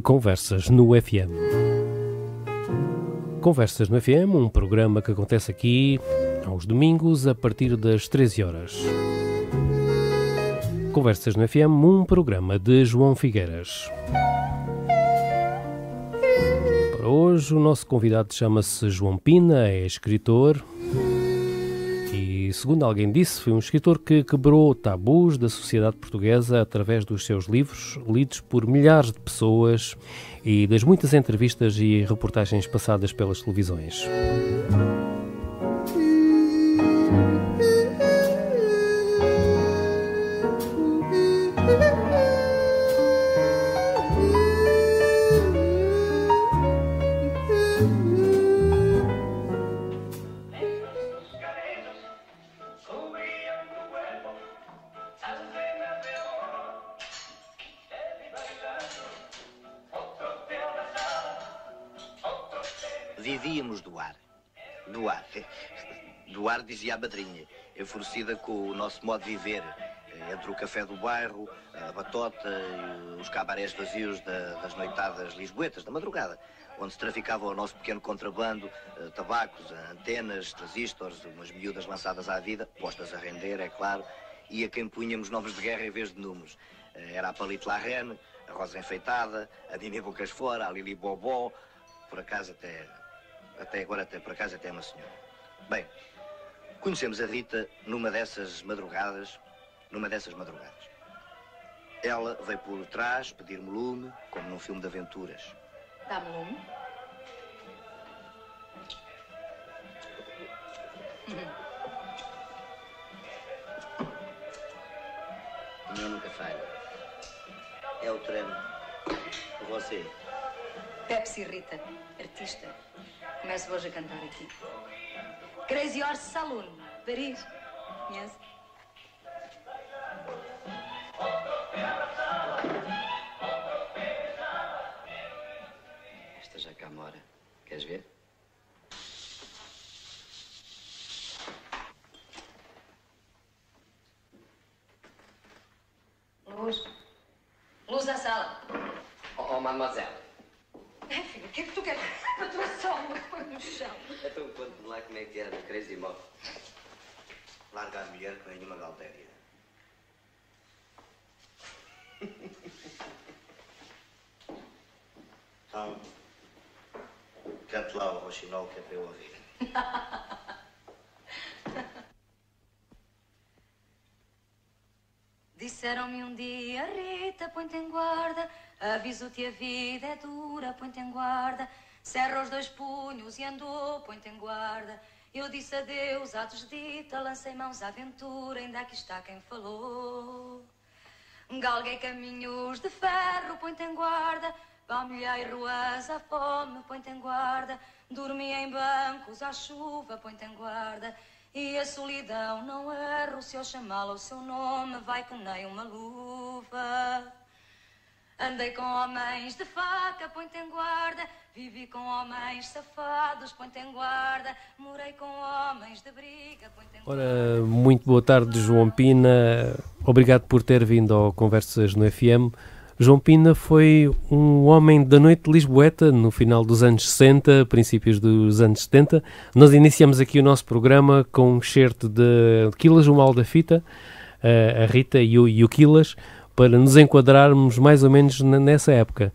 Conversas no FM. Conversas no FM, um programa que acontece aqui aos domingos a partir das 13 horas. Conversas no FM, um programa de João Figueiras. Para hoje o nosso convidado chama-se João Pina, é escritor e, segundo alguém disse, foi um escritor que quebrou tabus da sociedade portuguesa através dos seus livros, lidos por milhares de pessoas e das muitas entrevistas e reportagens passadas pelas televisões. Vivíamos do ar. Do ar, dizia a madrinha, enfurecida com o nosso modo de viver, entre o café do bairro, a batota e os cabarés vazios das noitadas lisboetas, da madrugada, onde se traficava o nosso pequeno contrabando, tabacos, antenas, transistores, umas miúdas lançadas à vida, postas a render, é claro, e a quem punhamos nomes de guerra em vez de números. Era a Palito La Reine, a Rosa Enfeitada, a Dini Bocas Fora, a Lili Bobó, por acaso até agora é uma senhora. Bem, conhecemos a Rita numa dessas madrugadas. Ela veio por trás pedir-me lume, como num filme de aventuras. Dá-me lume. O meu nunca falha. É o trem. Você. Pepsi Rita, artista. Começo hoje a cantar aqui. Crazy Horse Saloon, Paris. Conhece? Esta já cá mora. Queres ver? Luz à sala. Oh, mademoiselle. É, filho, o que é que tu queres? A tua sombra põe no chão. Então conte-me lá como é que era no Crazy Mob. Larga a mulher que vem de uma galtéria. Então, cante lá o roxinol que é para eu ouvir. Disseram-me um dia, Rita, põe-te em guarda. Aviso-te, a vida é dura, põe-te em guarda. Cerra os dois punhos e andou, põe-te em guarda. Eu disse adeus à desdita, lancei mãos à aventura, ainda aqui está quem falou. Galguei caminhos de ferro, põe-te em guarda. Palmilhei ruas à fome, põe-te em guarda. Dormi em bancos à chuva, põe-te em guarda. E a solidão não erro, se eu chamá-la o seu nome, vai que nem uma luva. Andei com homens de faca, põe-te em guarda. Vivi com homens safados, põe-te em guarda. Morei com homens de briga, põe-te em guarda. Ora, muito boa tarde, João Pina. Obrigado por ter vindo ao Conversas no FM. João Pina foi um homem da noite lisboeta no final dos anos 60, princípios dos anos 70. Nós iniciamos aqui o nosso programa com um excerto de Quilas, o Mal da Fita, a Rita e o Quilas, para nos enquadrarmos mais ou menos nessa época.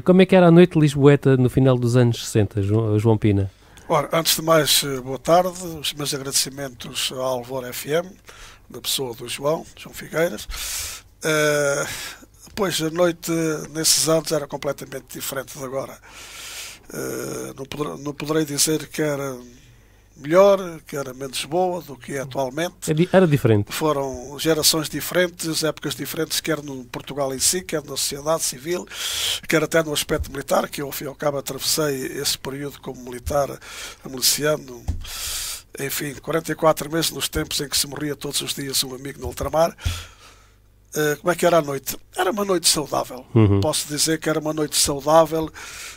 Como é que era a noite lisboeta no final dos anos 60, João Pina? Ora, antes de mais, boa tarde. Os meus agradecimentos à Alvor FM, da pessoa do João Figueiras. Pois, a noite nesses anos era completamente diferente de agora. Não poderei dizer que era melhor, que era menos boa do que é atualmente. Era diferente. Foram gerações diferentes, épocas diferentes, quer no Portugal em si, quer na sociedade civil, quer até no aspecto militar, que eu, ao fim e ao cabo, atravessei esse período como militar, miliciano. Enfim, 44 meses nos tempos em que se morria todos os dias um amigo no ultramar. Como é que era a noite? Era uma noite saudável. Posso dizer que era uma noite saudável,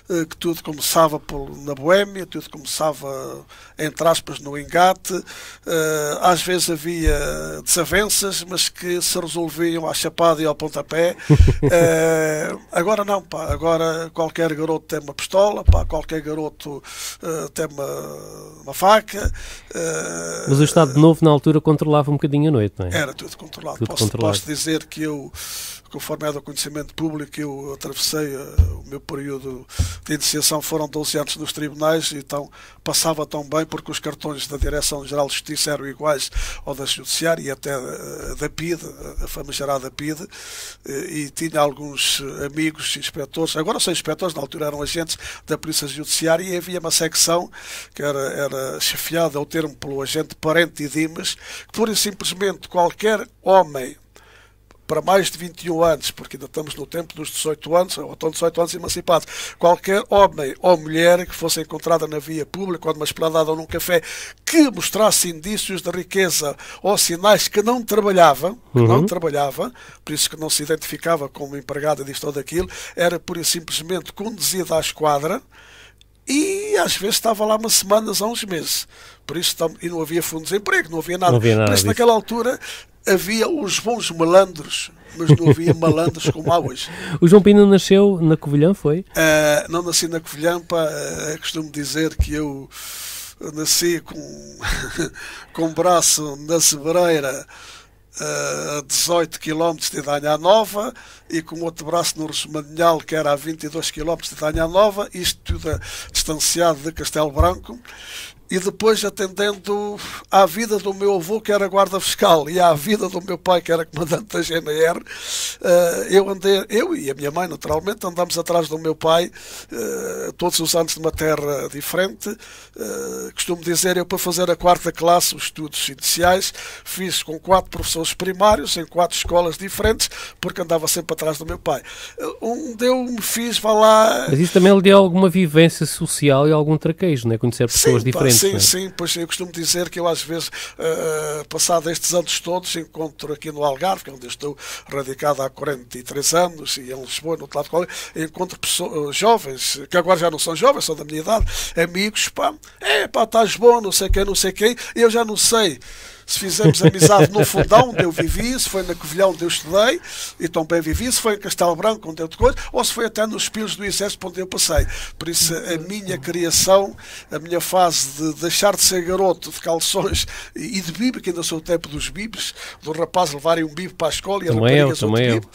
que tudo começava na boémia, tudo começava, entre aspas, no engate. Às vezes havia desavenças, mas que se resolviam à chapada e ao pontapé. Agora não, pá. Agora qualquer garoto tem uma pistola, pá. Qualquer garoto tem uma faca. Mas o Estado Novo, na altura, controlava um bocadinho a noite, não é? Era tudo controlado. Tudo controlado. Posso dizer que eu, conforme é do conhecimento público, eu atravessei o meu período de iniciação, foram 12 anos nos tribunais, então passava tão bem porque os cartões da Direção-Geral de Justiça eram iguais ao da Judiciária e até da PIDE, a famigerada PIDE, e tinha alguns amigos inspectores, agora são inspectores, na altura eram agentes da Polícia Judiciária, e havia uma secção que era chefiada ao termo pelo agente Parente e Dimas, que pura e simplesmente qualquer homem para mais de 21 anos, porque ainda estamos no tempo dos 18 anos, ou estão 18 anos emancipados, qualquer homem ou mulher que fosse encontrada na via pública, ou numa esplanada ou num café, que mostrasse indícios de riqueza ou sinais que não trabalhava, por isso que não se identificava como empregada disto ou daquilo, era pura e simplesmente conduzida à esquadra, e às vezes estava lá umas semanas a uns meses. Por isso, e não havia fundo de desemprego, não havia nada. Por isso, disso. naquela altura, havia os bons malandros, mas não havia malandros como há hoje. O João Pina nasceu na Covilhã, foi? Não nasci na Covilhã, pá. Costumo dizer que eu nasci com um braço na Sebreira, a 18 km de Idanha Nova, e com outro braço no Regemadinhal, que era a 22 km de Idanha Nova, isto tudo distanciado de Castelo Branco. E depois atendendo à vida do meu avô, que era guarda fiscal, e à vida do meu pai, que era comandante da GNR, eu e a minha mãe, naturalmente, andámos atrás do meu pai todos os anos numa terra diferente. Costumo dizer, eu para fazer a 4ª classe, os estudos iniciais, fiz com 4 professores primários, em 4 escolas diferentes, porque andava sempre atrás do meu pai. Onde eu me fiz, vá lá... Mas isso também lhe deu alguma vivência social e algum traquejo, não é? Conhecer pessoas diferentes. Sim, pois eu costumo dizer que eu às vezes, passado estes anos todos, encontro aqui no Algarve, que é onde eu estou radicado há 43 anos, e em Lisboa, no outro lado do Colégio, encontro pessoas jovens, que agora já não são jovens, são da minha idade, amigos, estás bom, não sei quem, eu já não sei se fizemos amizade no Fundão, onde eu vivi, se foi na Covilhã, onde eu estudei, e também vivi, se foi em Castelo Branco, onde eu depois, ou se foi até nos Pilos do Exército, onde eu passei. Por isso, a minha criação, a minha fase de deixar de ser garoto de calções e de bibe, que ainda sou o tempo dos bibes, do rapaz levarem um bibe para a escola e a raparigas outro bibe.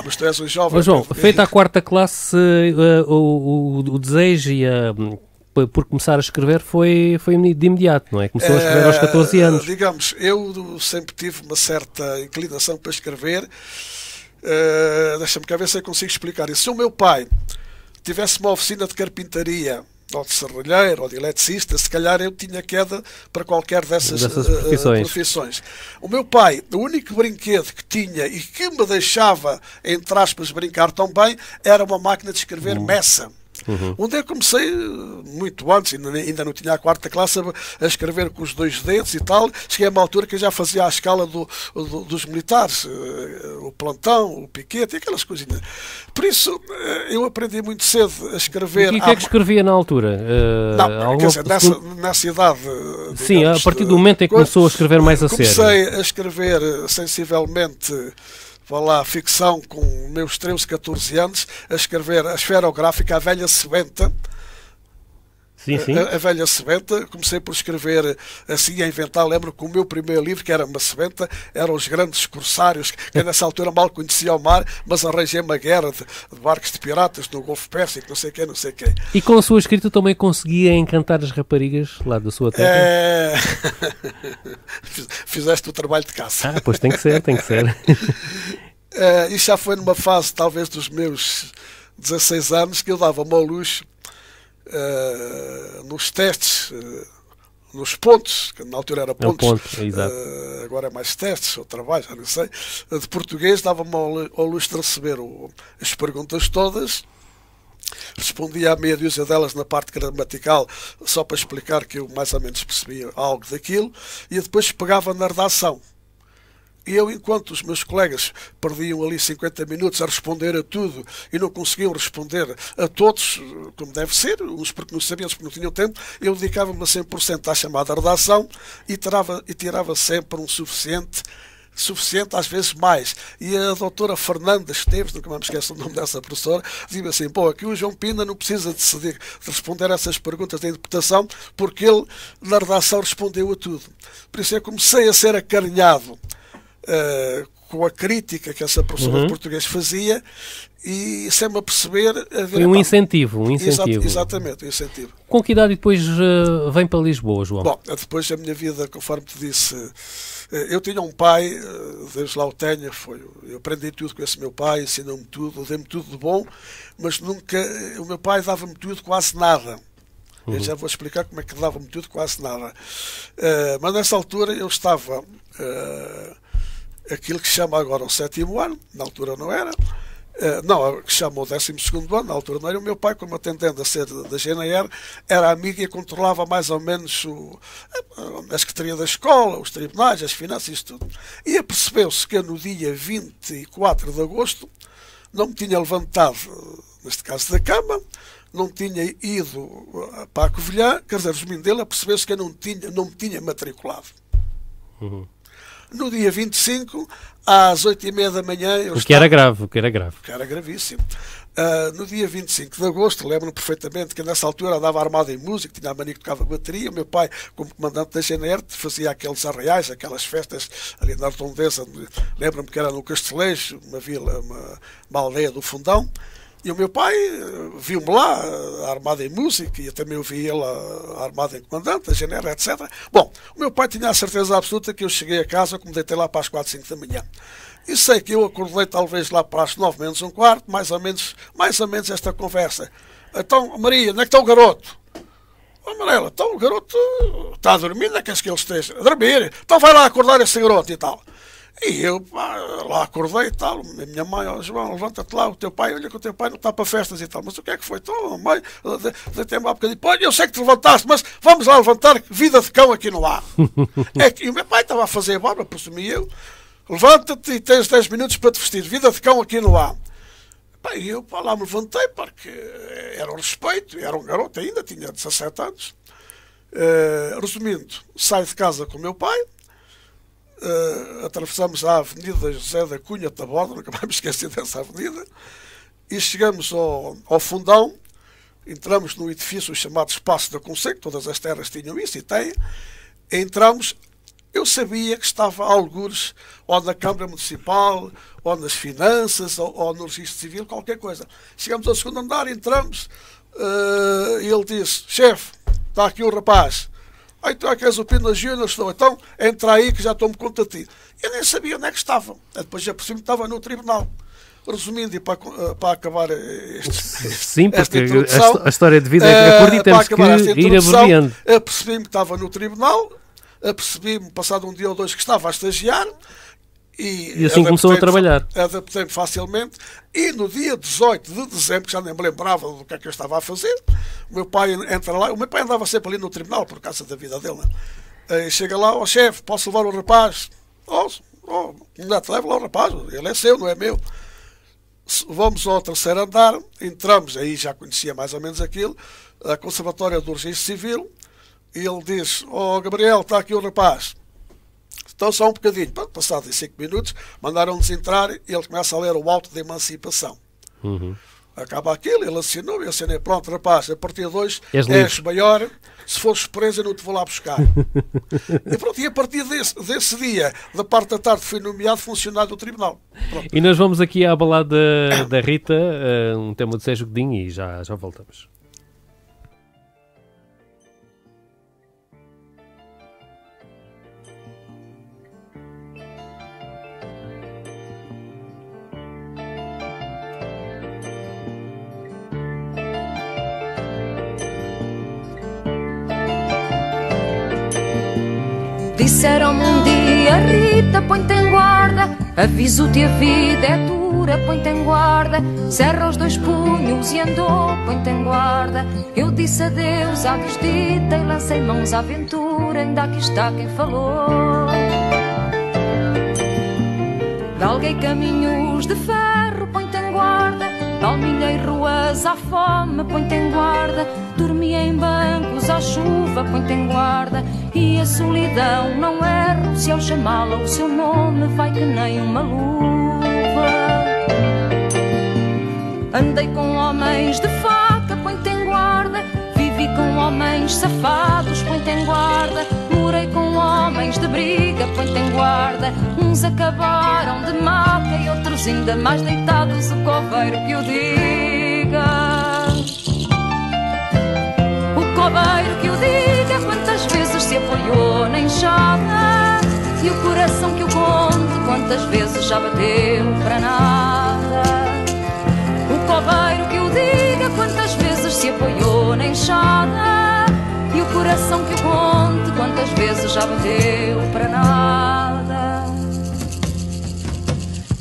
Mas tu és um jovem. Mas, João, feita a 4ª classe, o desejo e por começar a escrever foi de imediato, não é? Começou a escrever aos 14 anos. Digamos, eu sempre tive uma certa inclinação para escrever. Deixa-me cá ver se eu consigo explicar isso. Se o meu pai tivesse uma oficina de carpintaria, ou de serralheiro, ou de eletricista, se calhar eu tinha queda para qualquer dessas profissões. O meu pai, o único brinquedo que tinha e que me deixava, entre aspas, brincar tão bem, era uma máquina de escrever Messa. Onde eu comecei muito antes, ainda não tinha a 4ª classe, a escrever com os 2 dedos e tal. Cheguei a uma altura que eu já fazia a escala dos militares, o plantão, o piquete e aquelas coisinhas. Por isso, eu aprendi muito cedo a escrever. E o que é que escrevia na altura? Quer dizer, nessa idade. Sim, digamos, a partir do momento em que começou a escrever mais a sério. Comecei a escrever sensivelmente, vá lá, ficção com meus 13, 14 anos, a escrever a esferográfica, a velha sebenta. Sim. A velha sebenta, comecei por escrever assim, a inventar. Lembro que o meu primeiro livro, que era uma sebenta, eram os grandes corsários, que nessa altura mal conhecia o mar, mas arranjei uma guerra de barcos de piratas no Golfo Pérsico, não sei quem. E com a sua escrita também conseguia encantar as raparigas lá da sua terra? Fizeste o trabalho de casa. Pois tem que ser. Isso já foi numa fase, talvez, dos meus 16 anos, que eu dava-me ao luxo, nos testes, nos pontos, que na altura era pontos, agora é mais testes, ou trabalho, já não sei, de português, dava-me ao luxo de receber as perguntas todas. Respondia a meia dúzia delas na parte gramatical, só para explicar que eu mais ou menos percebia algo daquilo, e depois pegava na redação. E eu, enquanto os meus colegas perdiam ali 50 minutos a responder a tudo e não conseguiam responder a todos, como deve ser, uns porque não sabiam, uns porque não tinham tempo, eu dedicava-me a 100% à chamada redação e tirava sempre um suficiente, às vezes mais. E a doutora Fernanda Esteves, nunca mais me esqueço o nome dessa professora, dizia assim, pô, aqui o João Pina não precisa de responder a essas perguntas de interpretação, porque ele na redação respondeu a tudo. Por isso eu comecei a ser acarinhado com a crítica que essa professora de português fazia e sem-me a perceber... Foi um incentivo. Exatamente, um incentivo. Com que idade depois vem para Lisboa, João? Bom, depois a minha vida, conforme te disse, eu tinha um pai, Deus lá o tenha, eu aprendi tudo com esse meu pai, ensinou-me tudo, deu-me tudo de bom, mas nunca, o meu pai dava-me tudo, quase nada. Eu já vou explicar como é que dava-me tudo, quase nada. Mas nessa altura eu estava... aquilo que se chama agora o 7º ano, na altura não era, que chama o 12º ano, na altura não era. O meu pai, como atendendo a ser da GNR, era amigo e controlava mais ou menos a secretaria da escola, os tribunais, as finanças, isso tudo. E apercebeu-se que no dia 24 de agosto não me tinha levantado, neste caso da cama, não tinha ido para a Covilhã, quer dizer, resumindo dele, apercebeu-se que eu não me tinha matriculado. No dia 25, às 8h30 da manhã... O que era grave. Que era gravíssimo. No dia 25 de agosto, lembro-me perfeitamente que nessa altura andava armado em música, tinha a mania que tocava bateria. O meu pai, como comandante da GNR, fazia aqueles arraiais, aquelas festas ali na Redondeza. Lembro-me que era no Castelejo, uma vila, uma aldeia do Fundão. E o meu pai viu-me lá, armado em música, e também eu vi ele armado em comandante, a GNR, etc. Bom, o meu pai tinha a certeza absoluta que eu cheguei a casa, como deitei lá para as 4, 5 da manhã. E sei que eu acordei talvez lá para as 9 menos um quarto, mais ou menos esta conversa. Então, Maria, onde é que está o garoto? Oh, Manela, então o garoto está a dormir, não é que ele esteja a dormir? Então vai lá acordar esse garoto e tal. E eu lá acordei e tal, a minha mãe, João, levanta-te lá, o teu pai, olha que o teu pai não está para festas e tal. Mas o que é que foi? Então, mãe, deitei-me lá um bocadinho, pô, eu sei que te levantaste, mas vamos lá levantar, vida de cão aqui no ar. E o meu pai estava a fazer a barba, presumi eu, levanta-te e tens 10 minutos para te vestir, vida de cão aqui no ar. E eu lá me levantei, porque era um respeito, era um garoto ainda, tinha 17 anos. Resumindo, saio de casa com o meu pai, atravessamos a Avenida José da Cunha Taboada, nunca mais me esqueci dessa avenida, e chegamos ao Fundão, entramos no edifício chamado Espaço da Conselho, todas as terras tinham isso e têm, entramos, eu sabia que estava a algures, ou na Câmara Municipal, ou nas Finanças, ou no Registro Civil, qualquer coisa. Chegamos ao segundo andar, entramos, e ele disse, chefe, está aqui o rapaz. Então é que és o Pina Júnior, estou. Então entra aí que já tomo conta de ti. Eu nem sabia onde é que estavam. Depois já por cima estava no tribunal. Resumindo, e para acabar sim, porque a história de vida é curta e temos que ir abreviando. Percebi-me que estava no tribunal, percebi-me, passado um dia ou dois, que estava a estagiar. E assim começou a trabalhar. Adaptei-me facilmente. E no dia 18 de dezembro, que já nem me lembrava do que é que eu estava a fazer, o meu pai entra lá. O meu pai andava sempre ali no tribunal, por causa da vida dele. Né? Chega lá, chefe, posso levar o rapaz? Não te leva lá o rapaz, ele é seu, não é meu. Vamos ao terceiro andar, entramos, aí já conhecia mais ou menos aquilo, a Conservatória do Registro Civil, e ele diz, Gabriel, está aqui o rapaz. Então só um bocadinho, passados 5 minutos, mandaram-nos entrar e ele começa a ler o auto de emancipação. Acaba aquilo, ele assinou, eu assinei, pronto, rapaz, a partir de hoje és maior, se fores preso eu não te vou lá buscar. E pronto, e a partir desse dia, da parte da tarde, fui nomeado funcionário do tribunal. Pronto. E nós vamos aqui à balada da Rita, um tema de Sérgio Godinho, e já voltamos. Disseram-me um dia, Rita, põe-te em guarda, aviso-te, a vida é dura, põe-te em guarda. Cerra os 2 punhos e andou, põe-te em guarda. Eu disse adeus à desdita e lancei mãos à aventura, ainda aqui está quem falou. Galguei caminhos de ferro, põe-te em guarda. Palmilhei ruas à fome, põe-te em guarda. Dormi em bancos à chuva, põe-te em guarda. E a solidão não erro, se ao chamá-la o seu nome vai que nem uma luva. Andei com homens de faca, põe-te em guarda. Vivi com homens safados, põe-te em guarda. Morei com homens de briga, põe-te em guarda. Uns acabaram de maca e outros ainda mais deitados, o coveiro que o diga. O coveiro que o diga, quantas vezes se apoiou na enxada. E o coração que o conte, quantas vezes já bateu para nada. O coveiro que o diga, quantas vezes se apoiou na enxada. E o coração que o conte, quantas vezes já bateu para nada.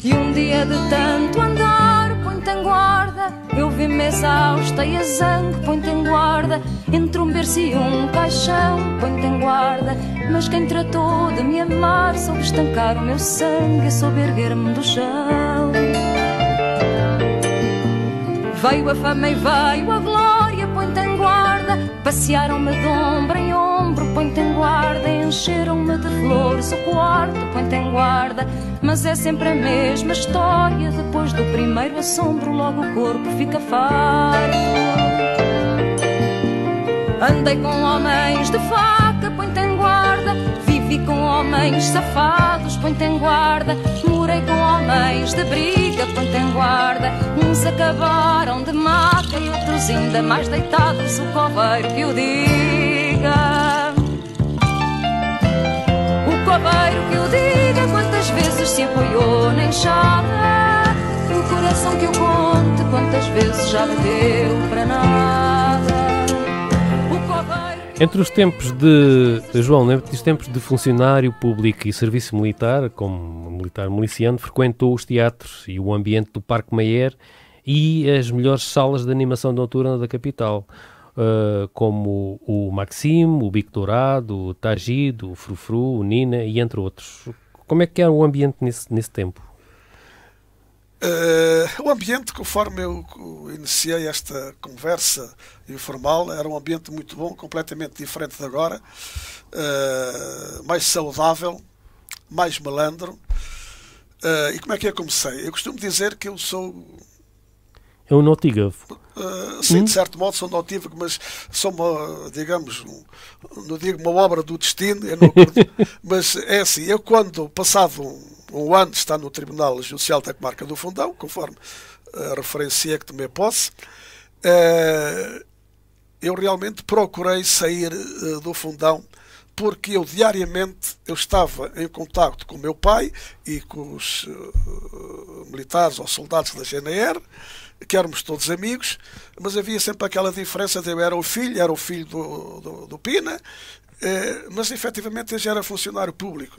E um dia de tanto andar, põe-te em guarda. Eu vi-me exausta e a zangue, põe-te em guarda. Entre um berço e um caixão, põe-te em guarda. Mas quem tratou de me amar soube estancar o meu sangue e soube erguer-me do chão. Veio a fama e veio a glória, põe-te em guarda. Passearam-me de ombro em ombro, põe-te em guarda. Encheram-me de flores o quarto, põe-te em guarda. Mas é sempre a mesma história. Depois do primeiro assombro, logo o corpo fica farto. Andei com homens de faca, põe-te em guarda. Vivi com homens safados, põe-te em guarda. Morei com homens de briga, põe-te em guarda. Uns acabaram de maca e outros ainda mais deitados, o coveiro que o diga. O coveiro que o diga, quantas vezes se apoiou na enxada. O coração que o conte, quantas vezes já bateu para nada. Entre os tempos de João, entre os tempos de funcionário público e serviço militar, como militar miliciano, frequentou os teatros e o ambiente do Parque Mayer e as melhores salas de animação noturna da capital, como o Maxime, o Bico Dourado, o Tagido, o Frufru, o Nina e entre outros. Como é que era o ambiente nesse tempo? O ambiente, conforme eu iniciei esta conversa informal, era um ambiente muito bom, completamente diferente de agora, mais saudável, mais malandro. E como é que eu comecei? Eu costumo dizer que eu sou... É um notígrafo. Sim, de certo modo sou notívago, mas sou uma, digamos, não digo uma obra do destino, eu não acredito, mas é assim, eu quando, passado um ano de estar no Tribunal Judicial da Comarca do Fundão, conforme a referencia que tomei posse, eu realmente procurei sair do Fundão, porque eu diariamente eu estava em contacto com o meu pai e com os militares ou soldados da GNR, que éramos todos amigos, mas havia sempre aquela diferença de eu era o filho do Pina, mas efetivamente eu já era funcionário público.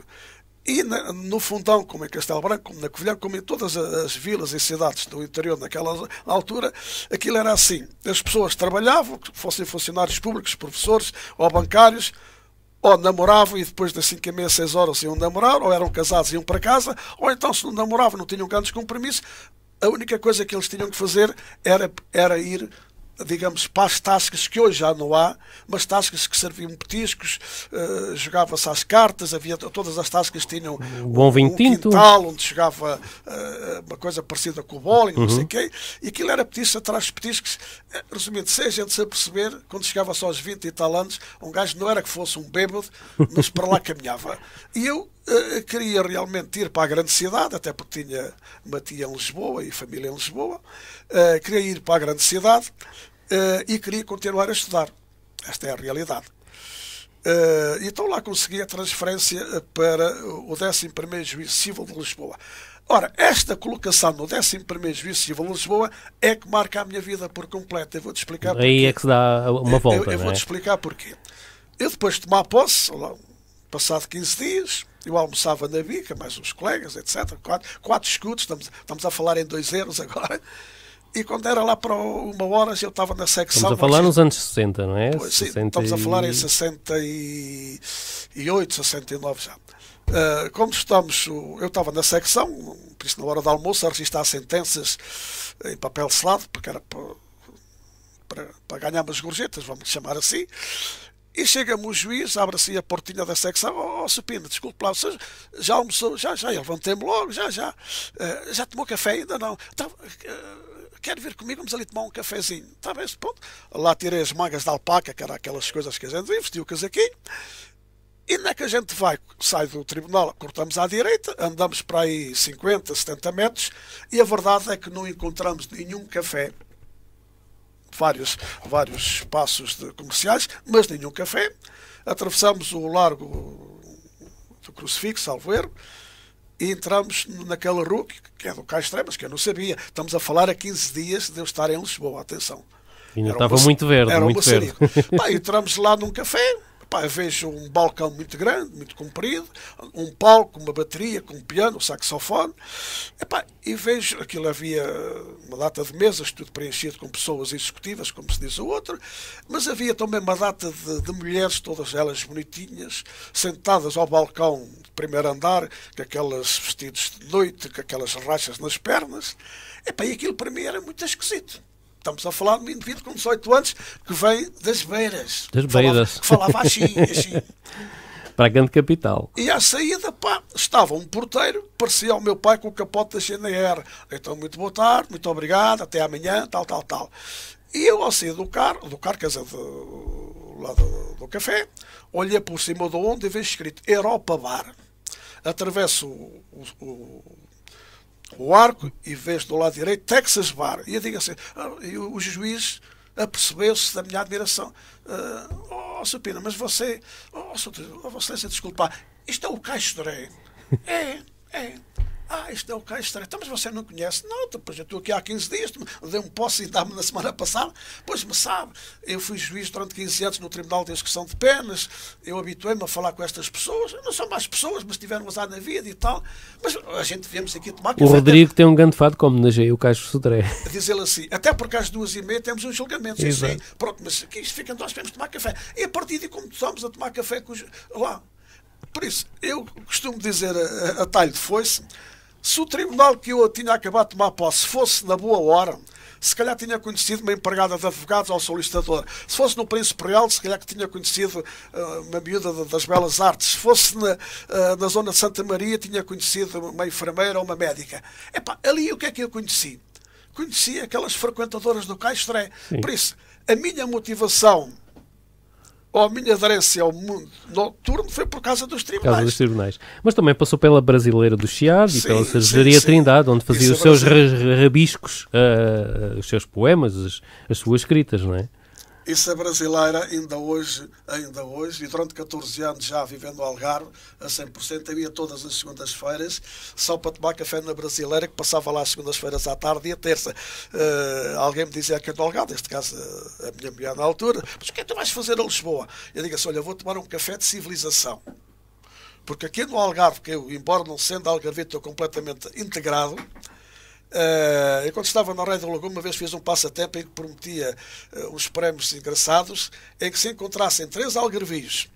E no Fundão, como em Castelo Branco, como na Covilhã, como em todas as vilas e cidades do interior naquela altura, aquilo era assim. As pessoas trabalhavam, que fossem funcionários públicos, professores ou bancários, ou namoravam e depois das 5h30, 6 horas iam namorar, ou eram casados e iam para casa, ou então se não namoravam, não tinham grandes compromissos, a única coisa que eles tinham que fazer era ir, digamos, para as tascas que hoje já não há, mas tascas que serviam petiscos, jogava-se às cartas, havia todas as tascas tinham bom vinho tinto, quintal onde jogava uma coisa parecida com o bowling, não sei o quê, e aquilo era petiscos atrás de petiscos. Resumindo, se a gente se aperceber, quando chegava só aos 20 e tal anos, um gajo não era que fosse um bêbado, mas para lá caminhava. E eu queria realmente ir para a grande cidade, até porque tinha uma tia em Lisboa e família em Lisboa, queria ir para a grande cidade e queria continuar a estudar. Esta é a realidade. Então lá consegui a transferência para o 11º Juízo Civil de Lisboa. Ora, esta colocação no 11º Juízo Civil de Lisboa é que marca a minha vida por completo. Eu vou-te explicar porquê. Aí é que se dá uma volta, eu vou-te explicar porquê. Eu depois de tomar posse, passado 15 dias, eu almoçava na bica, mais uns colegas, etc. 4 escudos, estamos a falar em 2 euros agora. E quando era lá para 1h, eu estava na secção... Estamos a falar nos anos 60, não é? Pois, sim, estamos a falar em 68, 69 já. Como estamos, eu estava na secção, por isso na hora do almoço, a registrar sentenças em papel selado, porque era para ganhar umas gorjetas, vamos chamar assim. E chega-me o juiz, abre assim a portinha da secção. Supino, desculpe lá, você já almoçou? Já, eu levantei-me logo, já. Já tomou café ainda? Não. Então, quer vir comigo? Vamos ali tomar um cafezinho. Está bem, pronto. Lá tirei as mangas de alpaca, que era aquelas coisas que a gente vê, vesti o casaquinho. E não é que a gente sai do tribunal, cortamos à direita, andamos para aí 50, 70 metros, e a verdade é que não encontramos nenhum café. Vários espaços comerciais, mas nenhum café. Atravessamos o largo do Crucifixo, salvo erro, e entramos naquela rua, que é do Cais Extremas, que eu não sabia. Estamos a falar a 15 dias de eu estar em Lisboa, atenção. Ainda estava muito verde, era muito verde. Entramos lá num café. Vejo um balcão muito grande, muito comprido, um palco, uma bateria com um piano, um saxofone, e vejo, aquilo havia uma data de mesas, tudo preenchido com pessoas executivas, como se diz o outro, mas havia também uma data de mulheres, todas elas bonitinhas, sentadas ao balcão de primeiro andar, com aqueles vestidos de noite, com aquelas rachas nas pernas, e aquilo para mim era muito esquisito. Estamos a falar de um indivíduo com 18 anos que vem das Beiras. Que falava assim. Para a grande capital. E à saída, estava um porteiro, parecia o meu pai com o capote da GNR. Então, muito boa tarde, muito obrigado, até amanhã, tal. E eu, ao sair do carro, quer dizer, lá do café, olhei por cima do onde e vejo escrito Europa Bar. Atravesso o arco e vejo do lado direito Texas Bar. E eu digo assim, e o juiz apercebeu-se da minha admiração. Supina, mas você desculpa, isto é o Caixoré. Isto é o Caixoré. Então, mas você não conhece? Não, depois eu estou aqui há 15 dias, dei-me posse e dá-me na semana passada. Pois me sabe, eu fui juiz durante 15 anos no Tribunal de Execução de Penas, eu habituei-me a falar com estas pessoas, não são mais pessoas, mas tiveram azar na vida e tal, mas a gente viemos aqui tomar café. O Rodrigo tem um grande fado como homenageia o Caixo Sodré. Diz-ele assim, até porque às 2h30 temos um julgamento. Assim, pronto, mas que isto fica, nós vamos tomar café. E a partir de como estamos a tomar café lá. Por isso, eu costumo dizer a talho de foice, se o tribunal que eu tinha acabado de tomar posse fosse na boa hora, se calhar tinha conhecido uma empregada de advogados ou solicitador. Se fosse no Príncipe Real, se calhar que tinha conhecido uma miúda das Belas Artes. Se fosse na zona de Santa Maria, tinha conhecido uma enfermeira ou uma médica. Ali o que é que eu conheci? Conheci aquelas frequentadoras do Caixoré. Por isso, a minha motivação ou a minha aderência ao mundo noturno foi por causa dos tribunais. Mas também passou pela Brasileira do Chiado e pela Cervejaria Trindade, onde fazia os seus rabiscos, os seus poemas, as suas escritas, não é? Isso é brasileira, ainda hoje, e durante 14 anos já vivendo no Algarve, a 100%, eu ia todas as segundas-feiras, só para tomar café na Brasileira, que passava lá às segundas-feiras à tarde e à terça. Alguém me dizia que é no Algarve, neste caso a minha mulher na altura, mas o que é que tu vais fazer a Lisboa? Eu digo assim, olha, vou tomar um café de civilização. Porque aqui no Algarve, que eu, embora não sendo algarvito, estou completamente integrado. Eu quando estava na Rei do Lagoa, uma vez fiz um passatempo em que prometia uns prémios engraçados, em que se encontrassem 3 algarvios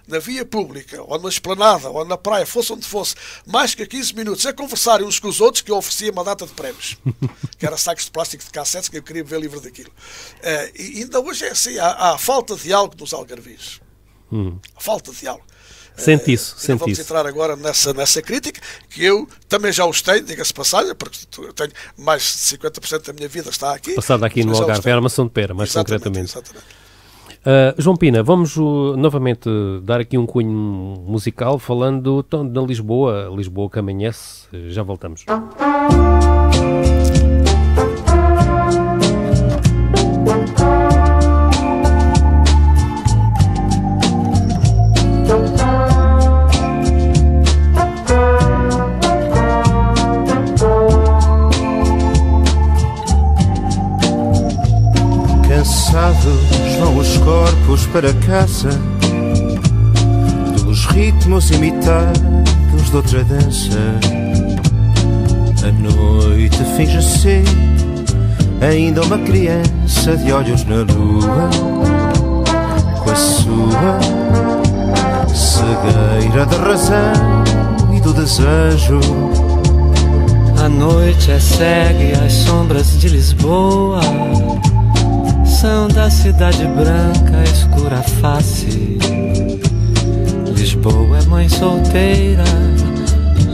na via pública, ou na esplanada, ou na praia, fosse onde fosse, mais que 15 minutos a conversarem uns com os outros, que eu oferecia uma data de prémios, que era sacos de plástico de cassetes, que eu queria ver livre daquilo. E ainda hoje é assim, há falta de diálogo nos algarvios. A falta de diálogo. Sente isso. Vamos entrar agora nessa crítica, que eu também já os tenho, diga-se passagem, porque eu tenho mais de 50% da minha vida está aqui. Passada aqui no Algarve, era Armação de Pera, mais concretamente. Exatamente. João Pina, vamos novamente dar aqui um cunho musical, falando da Lisboa que amanhece. Já voltamos. Cansados vão os corpos para casa, dos ritmos imitados de outra dança. A noite finge ser ainda uma criança de olhos na lua, com a sua cegueira de razão. desejo. A noite é cega e as sombras de Lisboa são da cidade branca, escura a face. Lisboa é mãe solteira,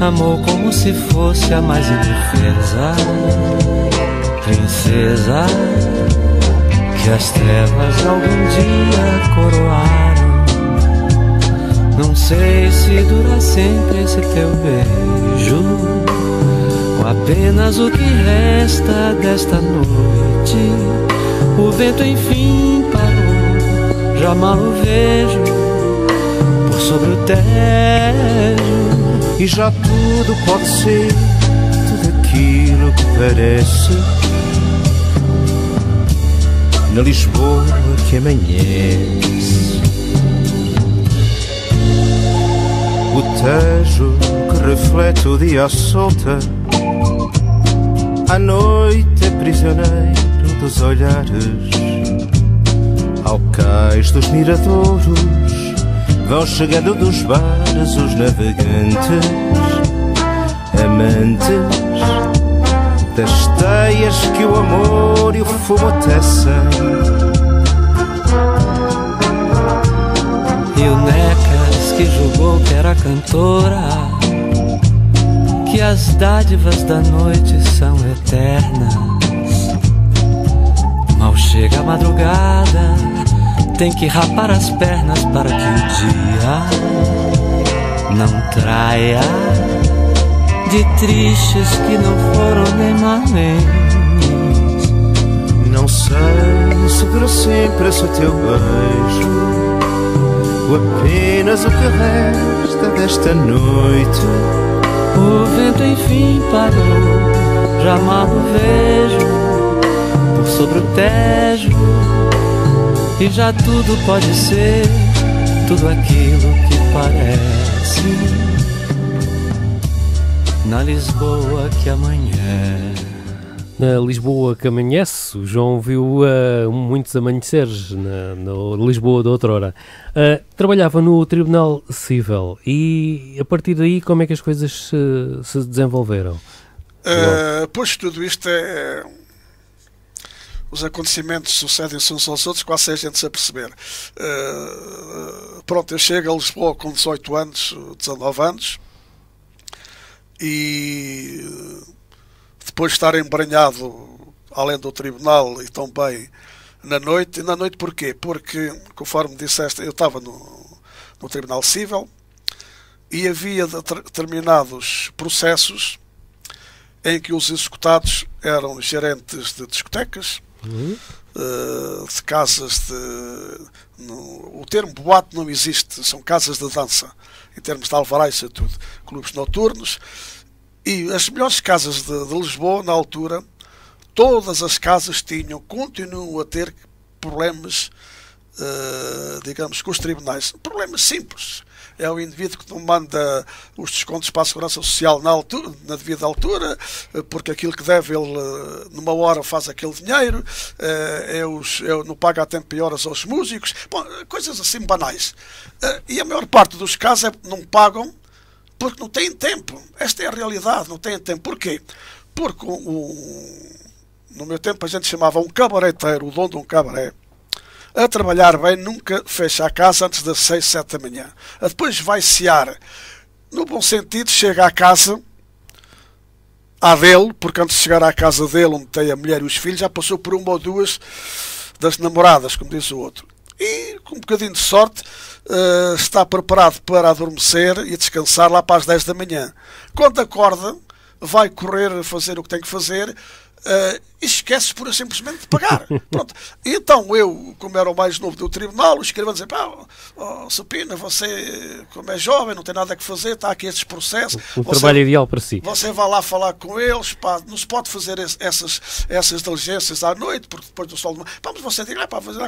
amou como se fosse a mais indefesa princesa que as trevas algum dia coroaram. Não sei se dura sempre esse teu beijo, ou apenas o que resta desta noite. O vento enfim parou, já mal o vejo por sobre o Tejo. E já tudo pode ser, tudo aquilo que parece, na Lisboa que amanhece. O Tejo que reflete o dia à solta, à noite é prisioneiro dos olhares. Ao cais dos miradouros vão chegando dos bares os navegantes, amantes das teias que o amor e o fumo tecem. E o Necas que julgou que era cantora, que as dádivas da noite são eternas. Mal chega a madrugada, tem que rapar as pernas para que o dia não traia de tristes que não foram nem marmenes. Não sei se dura sempre esse teu beijo, ou apenas o que resta desta noite. O vento enfim parou, já mal o vejo por sobre o Tejo. E já tudo pode ser, tudo aquilo que parece, na Lisboa que amanhece. Na Lisboa que amanhece, o João viu muitos amanheceres na Lisboa de outrora. Trabalhava no Tribunal Cível e, a partir daí, como é que as coisas se desenvolveram? Pois tudo isto é... Os acontecimentos sucedem-se uns aos outros, quase sem a gente se aperceber. Pronto, eu chego a Lisboa com 18 anos, 19 anos, e depois de estar embranhado, além do tribunal, e também na noite. E na noite porquê? Porque, conforme disseste, eu estava no Tribunal Cível e havia determinados processos em que os executados eram gerentes de discotecas, de casas de... o termo boate não existe, são casas de dança, em termos de alvarás e tudo, clubes noturnos. E as melhores casas de Lisboa, na altura, todas as casas continuam a ter problemas, digamos, com os tribunais. Problemas simples. É o indivíduo que não manda os descontos para a Segurança Social na devida altura, porque aquilo que deve ele numa hora faz aquele dinheiro, não paga a tempo e horas aos músicos, bom, coisas assim banais. E a maior parte dos casos não pagam porque não têm tempo. Esta é a realidade, não têm tempo. Porquê? Porque no meu tempo a gente chamava um cabareteiro, o dono de um cabaré, a trabalhar bem, nunca fecha a casa antes das 6, 7 da manhã. Depois vai cear. No bom sentido, chega à casa à dele, porque antes de chegar à casa dele, onde tem a mulher e os filhos, já passou por uma ou duas das namoradas, como diz o outro. E, com um bocadinho de sorte, está preparado para adormecer e descansar lá para as 10 da manhã. Quando acorda, vai correr fazer o que tem que fazer, e esquece pura simplesmente de pagar. Pronto. Então eu, como era o mais novo do tribunal, escrevi a dizer: Sapina, você, como é jovem, não tem nada que fazer, está aqui estes processos. Trabalho ideal para si. Você vai lá falar com eles, não se pode fazer essas diligências à noite, porque depois do sol... Mas você diz: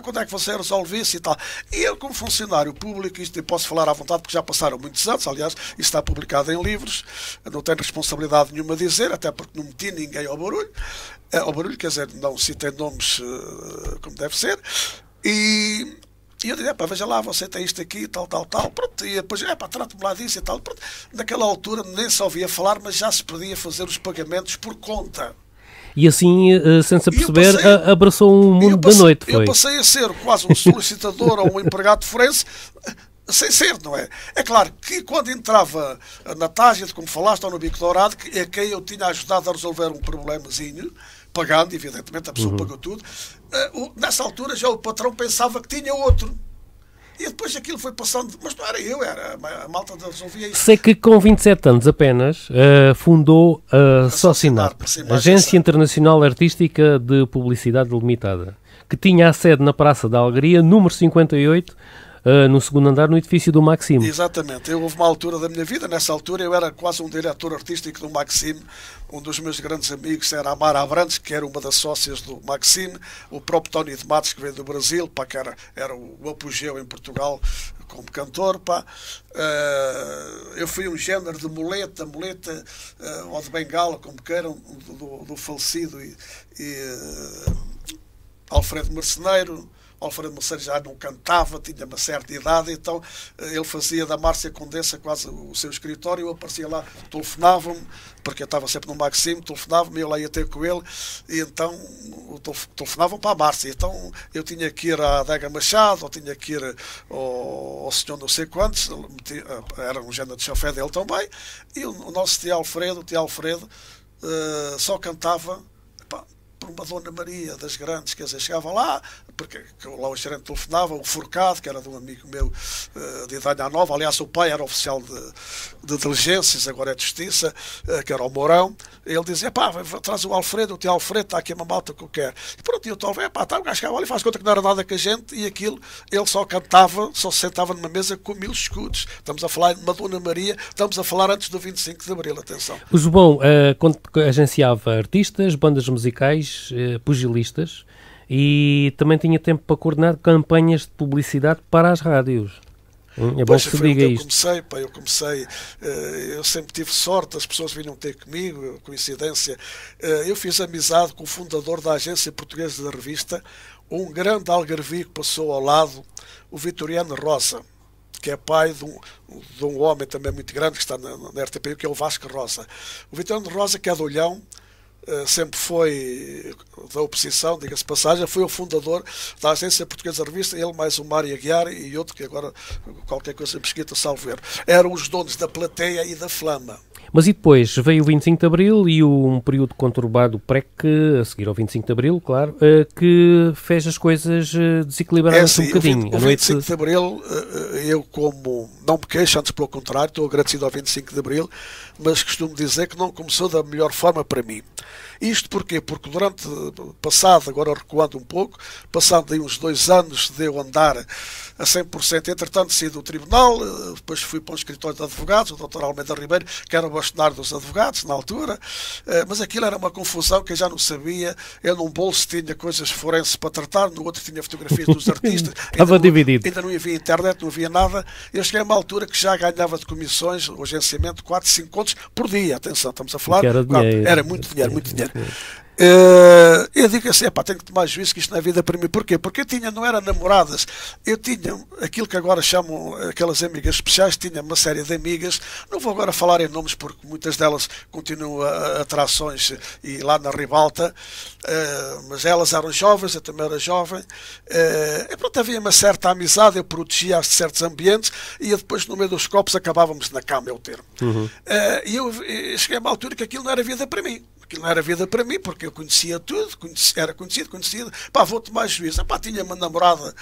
quando é que você resolve isso e tal. E eu, como funcionário público, isto eu posso falar à vontade, porque já passaram muitos anos, aliás, isso está publicado em livros, não tenho responsabilidade nenhuma a dizer, até porque não meti ninguém ao barulho. Quer dizer, não citei nomes como deve ser, e E eu dizia, veja lá, você tem isto aqui, tal. Pronto, e depois, trate-me lá disso e tal. Pronto. Naquela altura nem se ouvia falar, mas já se podia fazer os pagamentos por conta. E assim, sem se aperceber, abraçou um mundo da noite, foi? Eu passei a ser quase um solicitador ou um empregado forense, sem ser, não é? É claro que quando entrava na Tágida, como falaste, ou no Bico Dourado, a quem eu tinha ajudado a resolver um problemazinho, pagando, evidentemente, a pessoa pagou tudo, nessa altura já o patrão pensava que tinha outro. E depois aquilo foi passando, mas não era eu, era a malta resolvia isso. Sei que com 27 anos apenas fundou a SOCINAP, Agência Internacional Artística de Publicidade Limitada, que tinha a sede na Praça da Alegria, número 58, no segundo andar, no edifício do Maxime. Exatamente. Houve uma altura da minha vida, nessa altura eu era quase um diretor artístico do Maxime. Um dos meus grandes amigos era a Mara Abrantes, que era uma das sócias do Maxime, o próprio Tony de Matos, que veio do Brasil, que era o apogeu em Portugal como cantor. Eu fui um género de muleta ou de bengala, como queiram, do falecido Alfredo Merceneiro. Alfredo Mercedes já não cantava, tinha uma certa idade, então ele fazia da Márcia Condessa quase o seu escritório. Eu aparecia lá, telefonavam-me, porque eu estava sempre no Maxime, telefonavam-me, eu lá ia ter com ele, e então telefonavam para a Márcia. Então eu tinha que ir à Adega Machado, ou tinha que ir ao senhor não sei quantos, era um género de chofé dele também, e o nosso tio Alfredo só cantava por uma Dona Maria das Grandes, quer dizer, chegava lá, porque lá o gerente telefonava, o Forcado, que era de um amigo meu de Idanha Nova, aliás o pai era oficial de diligências, agora é de justiça, que era o Mourão, ele dizia, traz o Alfredo, o tio Alfredo, está aqui uma malta que eu quero. E pronto, e o tal velho, o gajo chegava ali, faz conta que não era nada com a gente, e aquilo, ele só cantava, só se sentava numa mesa com 1000 escudos. Estamos a falar de uma Dona Maria, estamos a falar antes do 25 de Abril, atenção. O João agenciava artistas, bandas musicais, pugilistas, e também tinha tempo para coordenar campanhas de publicidade para as rádios. É bom que se diga isto. Eu sempre tive sorte, as pessoas vinham ter comigo, coincidência. Eu fiz amizade com o fundador da Agência Portuguesa da Revista, um grande algarvio que passou ao lado, o Vitoriano Rosa, que é pai de um homem também muito grande que está na RTP, que é o Vasco Rosa. O Vitoriano Rosa, que é de Olhão, sempre foi da oposição, diga-se passagem, foi o fundador da Agência Portuguesa da Revista, ele mais o Mário Aguiar e outro que agora qualquer coisa em Mesquita, salvo erro. Eram os donos da Plateia e da Flama. Mas e depois veio o 25 de Abril e um período conturbado pré que, a seguir ao 25 de Abril, claro, que fez as coisas desequilibrarem-se um bocadinho. O 25 de Abril, eu como não me queixo, antes pelo contrário, estou agradecido ao 25 de Abril, mas costumo dizer que não começou da melhor forma para mim. Isto porquê? Porque durante, agora recuando um pouco, passando aí uns 2 anos de eu andar a 100%, entretanto saí do tribunal, depois fui para um escritório de advogados, o Dr. Almeida Ribeiro, que era o bastonário dos advogados na altura, mas aquilo era uma confusão que eu já não sabia. Eu num bolso tinha coisas forenses para tratar, no outro tinha fotografias dos artistas. Estava dividido. Ainda não havia internet, não havia nada. Eu cheguei a uma altura que já ganhava de comissões, o agenciamento, 4, 5 contos por dia. Atenção, estamos a falar. Era muito dinheiro, muito dinheiro. Eu digo assim, tenho que tomar juízo que isto não é vida para mim. Porquê? Porque eu não era namoradas, eu tinha aquilo que agora chamam aquelas amigas especiais, tinha uma série de amigas, não vou agora falar em nomes porque muitas delas continuam a atrações e lá na Ribalta, mas elas eram jovens, eu também era jovem, e pronto, havia uma certa amizade, eu protegia certos ambientes e depois no meio dos copos acabávamos na cama, é o termo. E eu cheguei a uma altura que aquilo não era vida para mim. Aquilo não era vida para mim, porque eu conhecia tudo, era conhecido. Vou tomar juízo. Tinha uma namorada,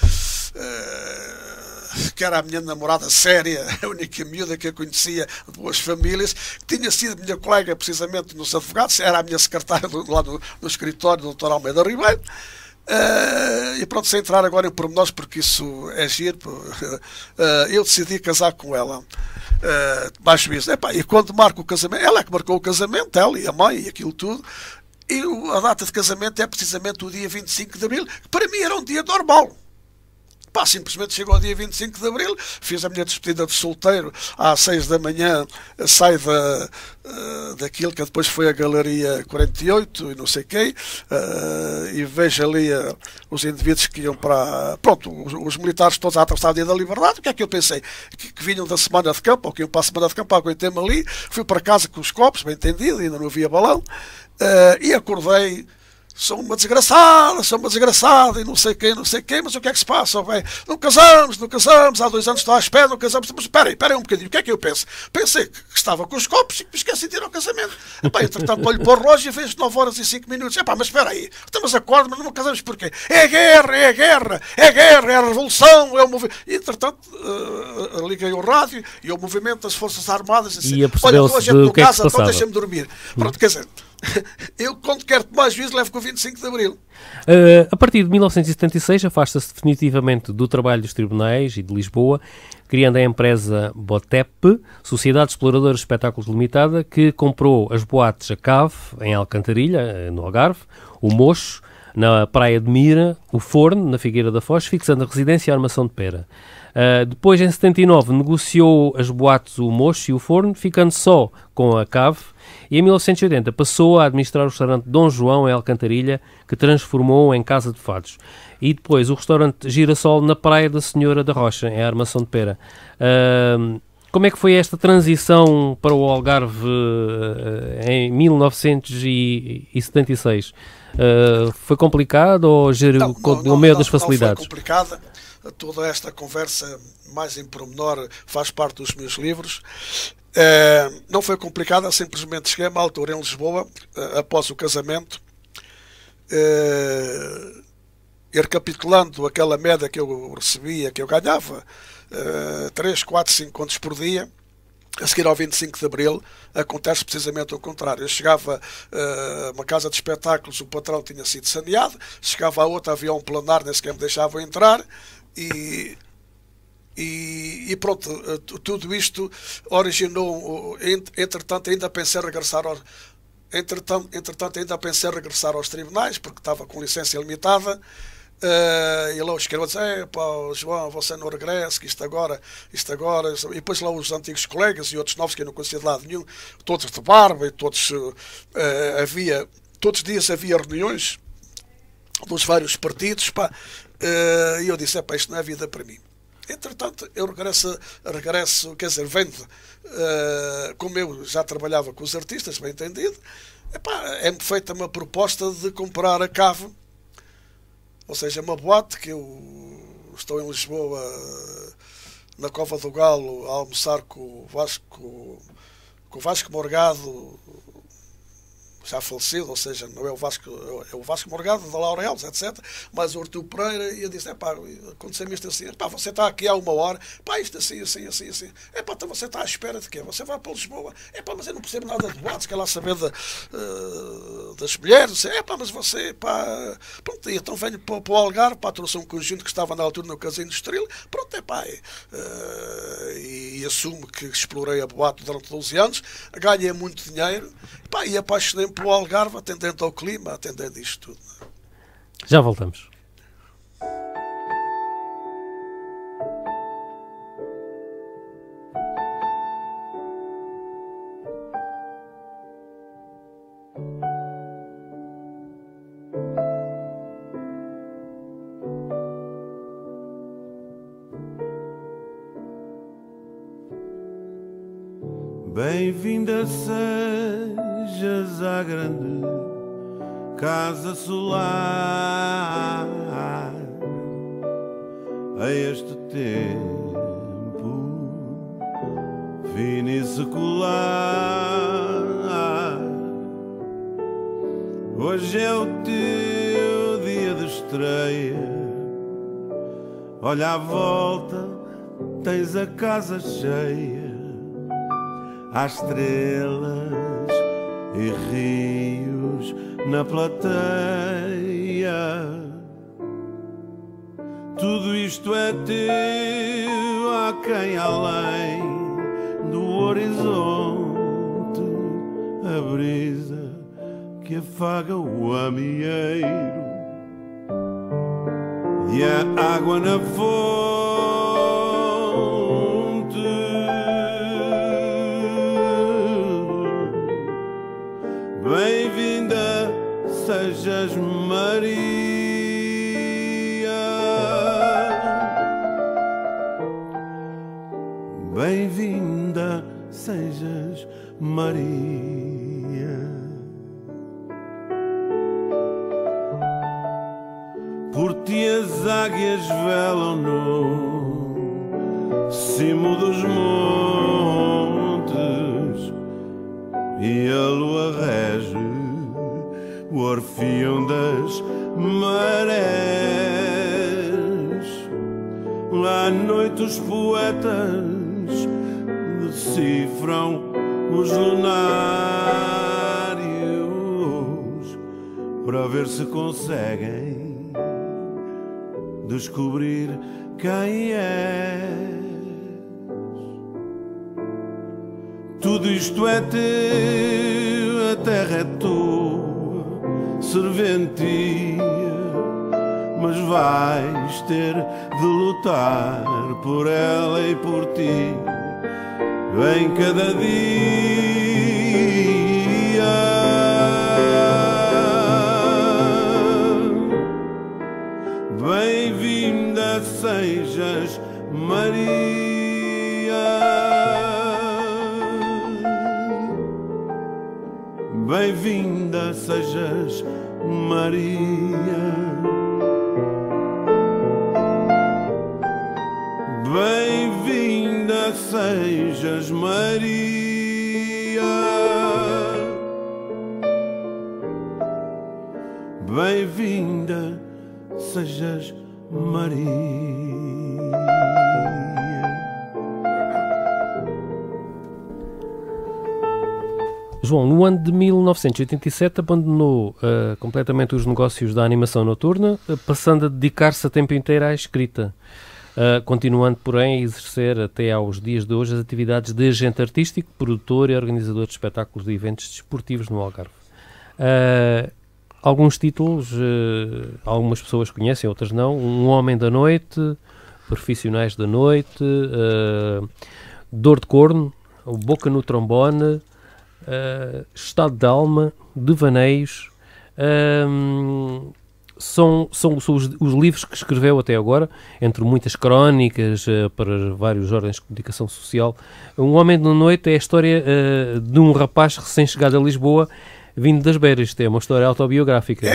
que era a minha namorada séria, a única miúda que eu conhecia de boas famílias, que tinha sido minha colega precisamente nos advogados, era a minha secretária lá no escritório do Dr. Almeida Ribeiro. E pronto, sem entrar agora em pormenores, porque isso é giro, eu decidi casar com ela. Mais juízo. E quando marco o casamento, ela é que marcou o casamento, ela e a mãe e aquilo tudo, e a data de casamento é precisamente o dia 25 de Abril, que para mim era um dia normal. Pá, simplesmente chego ao dia 25 de Abril, fiz a minha despedida de solteiro às 6 da manhã, saio daquilo que depois foi a Galeria 48 e não sei quem, e vejo ali os indivíduos que iam para... Pronto, os militares todos a atravessar a Dia da Liberdade. O que é que eu pensei? Que vinham da semana de campo, ou que iam para a semana de campo, aguentei-me ali, fui para casa com os copos, bem entendido, ainda não havia balão, e acordei. Sou uma desgraçada, e não sei quem, mas o que é que se passa? Bem, não casamos, há 2 anos estou à espera, não casamos, mas espera aí um bocadinho, o que é que eu penso? Pensei que estava com os copos e me esqueci de ir ao casamento. Epá, entretanto, olho para o relógio e vejo 9 horas e 5 minutos. Epá, mas espera aí, estamos acordo, mas não casamos porquê? É a guerra, é a revolução, é o movimento. E, entretanto, liguei o rádio e o movimento das Forças Armadas e assim, olha, a gente não casa, então deixa-me dormir. Pronto, quer dizer, eu, quando quero tomar juízo, levo com o 25 de Abril. A partir de 1976, afasta-se definitivamente do trabalho dos tribunais e de Lisboa, criando a empresa Botep, Sociedade Exploradora de Espetáculos Limitada, que comprou as boates A Cave, em Alcantarilha, no Algarve, o Mocho, na Praia de Mira, o Forno, na Figueira da Foz, fixando a residência e a armação de pera. Depois, em 79, negociou as boates o Mocho e o Forno, ficando só com a Cave, e em 1980 passou a administrar o restaurante Dom João em Alcantarilha, que transformou em Casa de Fados. E depois o restaurante Girassol na Praia da Senhora da Rocha, em Armação de Pera. Como é que foi esta transição para o Algarve em 1976? Foi complicado ou geriu no meio das facilidades? Não foi complicada. Toda esta conversa, mais em pormenor, faz parte dos meus livros. Não foi complicada, simplesmente cheguei a uma altura em Lisboa, após o casamento, e recapitulando aquela média que eu recebia, que eu ganhava 3, 4, 5 contos por dia, a seguir ao 25 de Abril, acontece precisamente o contrário. Eu chegava a uma casa de espetáculos, o patrão tinha sido saneado, chegava a outra, havia um plenário, nem sequer me deixavam entrar, e pronto, tudo isto originou, entretanto ainda pensei em regressar aos tribunais, porque estava com licença ilimitada, e lá os esquerdo dizer, pá, João, você não regressa, que isto agora, e depois lá os antigos colegas e outros novos que eu não conhecia de lado nenhum, todos de barba, e todos, todos os dias havia reuniões dos vários partidos, pá, e eu disse, pá, isto não é vida para mim. Entretanto, eu regresso, quer dizer, vendo, como eu já trabalhava com os artistas, bem entendido, é-me feita uma proposta de comprar a Cave, ou seja, uma boate, que eu estou em Lisboa, na Cova do Galo, a almoçar com o Vasco Morgado, já falecido, ou seja, não é o Vasco, é o Vasco Morgado, da Laureles, etc., mas o Artur Pereira, e eu disse, aconteceu-me isto assim, você está aqui há 1 hora, isto assim, então você está à espera de quê? Você vai para Lisboa, mas eu não percebo nada de boates, quer lá saber das mulheres, mas você, pronto, então venho para o Algarve, trouxe um conjunto que estava na altura no Casino Estoril, pronto, e assumo que explorei a boate durante 12 anos, ganhei muito dinheiro, e apaixonei-me pelo Algarve, atendendo ao clima, atendendo isto tudo. Já voltamos. Bem-vinda sejas à grande casa solar, a este tempo fino e secular. Hoje é o teu dia de estreia, olha à volta, tens a casa cheia, há estrelas e rios na plateia. Tudo isto é teu, há quem além do horizonte, a brisa que afaga o amieiro e a água na fonte. Bem-vinda sejas, Maria. Bem-vinda sejas, Maria. Por ti as águias velam no cimo dos montes e a lua rege o orfeão das marés. À noite os poetas decifram os lunários para ver se conseguem descobrir quem és. Tudo isto é teu, a terra é tua, serventia, mas vais ter de lutar por ela e por ti em cada dia. Bem-vinda sejas, Maria. Bem-vinda sejas, Maria. Bem-vinda sejas, Maria. Bem-vinda sejas, Maria. João, no ano de 1987 abandonou completamente os negócios da animação noturna, passando a dedicar-se a tempo inteiro à escrita, continuando, porém, a exercer até aos dias de hoje as atividades de agente artístico, produtor e organizador de espetáculos e eventos desportivos no Algarve. Alguns títulos, algumas pessoas conhecem, outras não. Um Homem da Noite, Profissionais da Noite, Dor de Corno, Boca no Trombone, Estado de Alma, Devaneios. São os livros que escreveu até agora, entre muitas crónicas para vários ordens de comunicação social. Um Homem da Noite é a história de um rapaz recém-chegado a Lisboa, vindo das Beiras. Isto é uma história autobiográfica.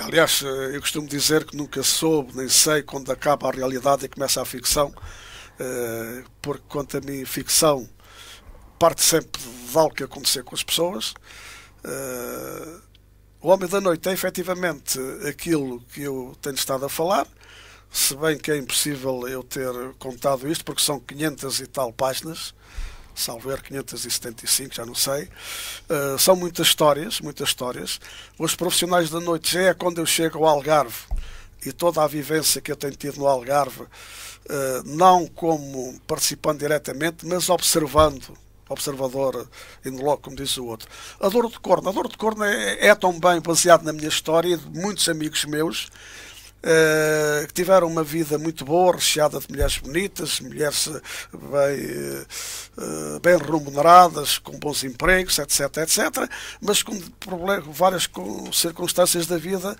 Aliás, eu costumo dizer que nunca soube, nem sei quando acaba a realidade e começa a ficção, porque, quanto a mim, ficção parte sempre de algo que aconteceu com as pessoas. O Homem da Noite é efetivamente aquilo que eu tenho estado a falar, se bem que é impossível eu ter contado isto, porque são 500 e tal páginas, salvo erro 575, já não sei. São muitas histórias, muitas histórias. Os Profissionais da Noite já é quando eu chego ao Algarve, e toda a vivência que eu tenho tido no Algarve, não como participando diretamente, mas observador in loco, como diz o outro. A Dor de Corno. A Dor de Corno é tão bem baseado na minha história, de muitos amigos meus, que tiveram uma vida muito boa, recheada de mulheres bonitas, mulheres bem remuneradas, com bons empregos, etc, etc, mas com várias circunstâncias da vida,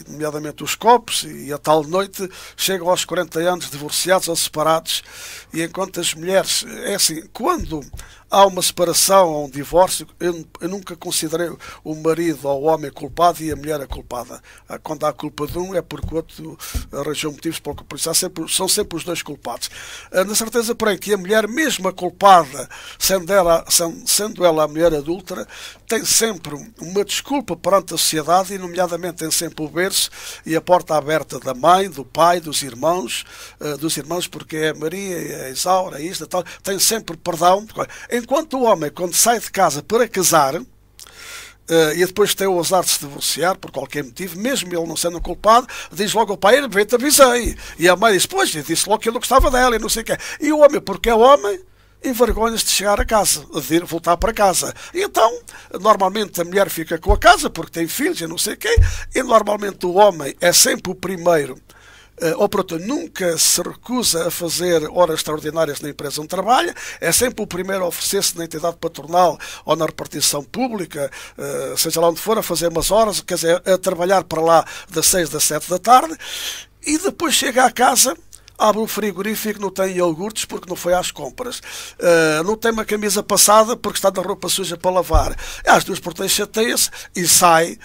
nomeadamente os copos e a tal noite, chegam aos 40 anos divorciados ou separados, e enquanto as mulheres, é assim, quando há uma separação ou um divórcio, eu nunca considerei o marido ou o homem culpado e a mulher a culpada. Quando há culpa de um, é porque o outro arranjou motivos para o culpar. São sempre os dois culpados. Na certeza, porém, que a mulher, mesmo a culpada, sendo ela a mulher adúltera, tem sempre uma desculpa perante a sociedade, e nomeadamente tem sempre o berço e a porta aberta da mãe, do pai, dos irmãos, porque é a Maria, é a Isaura, isto e tal, tem sempre perdão. Enquanto o homem, quando sai de casa para casar, e depois tem o azar de se divorciar por qualquer motivo, mesmo ele não sendo culpado, diz logo ao pai: bem, te avisei. E a mãe diz: pois, eu disse logo que eu não gostava dela e não sei o quê. E o homem, porque é homem, envergonha-se de chegar a casa, de voltar para casa. E então, normalmente a mulher fica com a casa, porque tem filhos e não sei o quê, e normalmente o homem é sempre o primeiro, ou pronto, nunca se recusa a fazer horas extraordinárias na empresa onde trabalha, é sempre o primeiro a oferecer-se na entidade patronal ou na repartição pública, seja lá onde for, a fazer umas horas, quer dizer, a trabalhar para lá das 6 das 7 da tarde, e depois chega à casa, abre o frigorífico, não tem iogurtes porque não foi às compras. Não tem uma camisa passada porque está na roupa suja para lavar. Às 2 por 3 chateia-se e sai.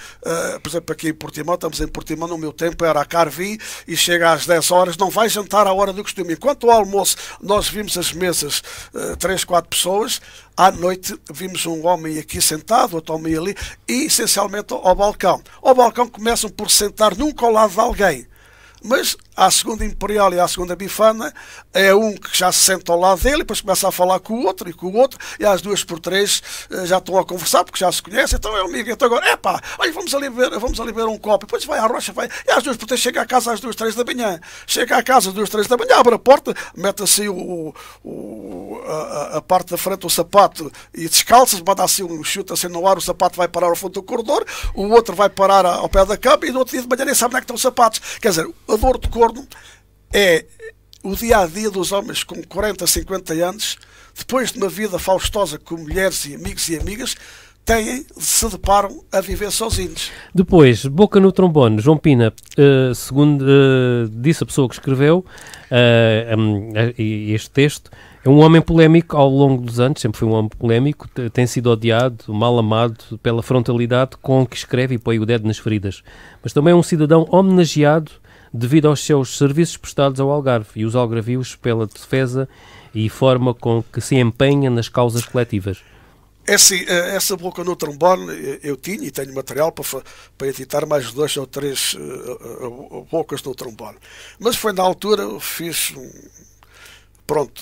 Por exemplo, aqui em Portimão, estamos em Portimão, no meu tempo era a Carvi, e chega às 10 horas, não vai jantar à hora do costume. Enquanto ao almoço nós vimos as mesas, 3, 4 pessoas, à noite vimos um homem aqui sentado, outro homem ali, e essencialmente ao balcão. Ao balcão começam por sentar nunca ao lado de alguém. Mas à segunda Imperial e à segunda Bifana é um que já se senta ao lado dele, depois começa a falar com o outro, e às 2 por 3 já estão a conversar, porque já se conhecem. Então é um amigo, então agora, olha, vamos ali ver um copo, depois vai à rocha, vai, e às 2 por 3 chega a casa às 2, 3 da manhã. Chega à casa às 2, 3 da manhã, abre a porta, mete assim a parte da frente do sapato e descalça-se, manda assim um chute assim no ar, o sapato vai parar ao fundo do corredor, o outro vai parar ao pé da cama, e no outro dia de manhã nem sabe onde é que estão os sapatos. Quer dizer, a dor de corno é o dia-a-dia dos homens com 40, 50 anos, depois de uma vida faustosa com mulheres e amigos e amigas, se deparam a viver sozinhos. Depois, boca no trombone. João Pina, segundo disse a pessoa que escreveu este texto, é um homem polémico ao longo dos anos, sempre foi um homem polémico, tem sido odiado, mal amado pela frontalidade com que escreve e põe o dedo nas feridas. Mas também é um cidadão homenageado devido aos seus serviços prestados ao Algarve e os algarvios pela defesa e forma com que se empenha nas causas coletivas. É assim, essa boca no trombone eu tinha e tenho material para editar mais 2 ou 3 bocas no trombone. Mas foi na altura, fiz